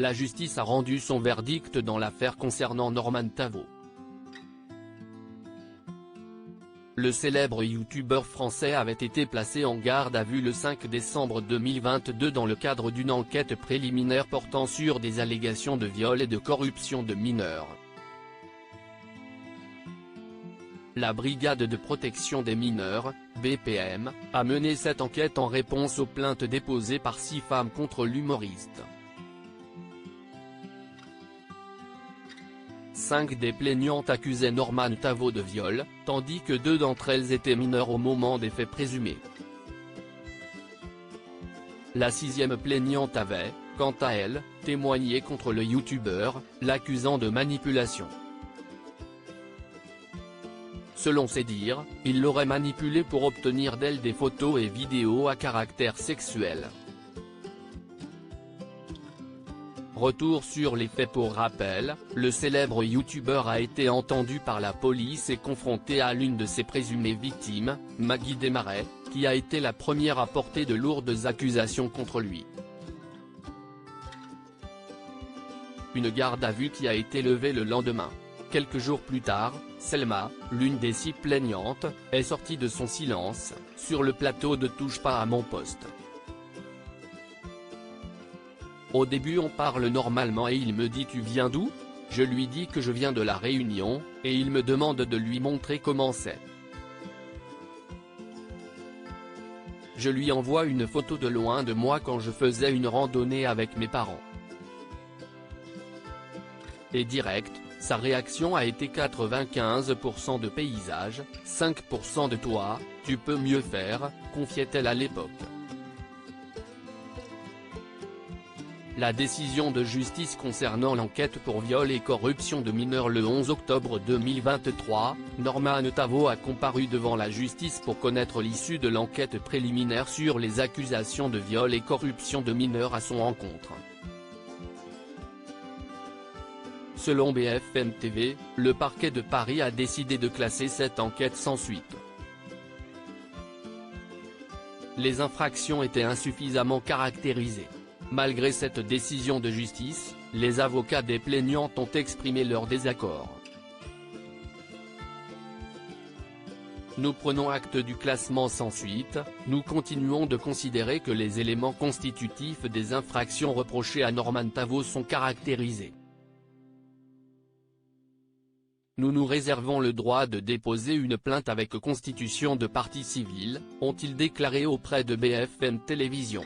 La justice a rendu son verdict dans l'affaire concernant Norman Tavo. Le célèbre youtubeur français avait été placé en garde à vue le 5 décembre 2022 dans le cadre d'une enquête préliminaire portant sur des allégations de viol et de corruption de mineurs. La Brigade de protection des mineurs, BPM, a mené cette enquête en réponse aux plaintes déposées par 6 femmes contre l'humoriste. 5 des plaignantes accusaient Norman Tavo de viol, tandis que 2 d'entre elles étaient mineures au moment des faits présumés. La 6e plaignante avait, quant à elle, témoigné contre le youtubeur, l'accusant de manipulation. Selon ses dires, il l'aurait manipulée pour obtenir d'elle des photos et vidéos à caractère sexuel. Retour sur les faits. Pour rappel, le célèbre youtubeur a été entendu par la police et confronté à l'une de ses présumées victimes, Maggie Desmarais, qui a été la première à porter de lourdes accusations contre lui. Une garde à vue qui a été levée le lendemain. Quelques jours plus tard, Selma, l'une des 6 plaignantes, est sortie de son silence, sur le plateau de Touche pas à mon poste. Au début on parle normalement et il me dit tu viens d'où? Je lui dis que je viens de La Réunion, et il me demande de lui montrer comment c'est. Je lui envoie une photo de loin de moi quand je faisais une randonnée avec mes parents. Et direct, sa réaction a été 95% de paysage, 5% de toi, tu peux mieux faire, confiait-elle à l'époque. La décision de justice concernant l'enquête pour viol et corruption de mineurs le 11 octobre 2023, Norman Tavo a comparu devant la justice pour connaître l'issue de l'enquête préliminaire sur les accusations de viol et corruption de mineurs à son encontre. Selon BFM TV, le parquet de Paris a décidé de classer cette enquête sans suite. Les infractions étaient insuffisamment caractérisées. Malgré cette décision de justice, les avocats des plaignantes ont exprimé leur désaccord. Nous prenons acte du classement sans suite, nous continuons de considérer que les éléments constitutifs des infractions reprochées à Norman Tavo sont caractérisés. Nous nous réservons le droit de déposer une plainte avec constitution de partie civile, ont-ils déclaré auprès de BFM Télévision.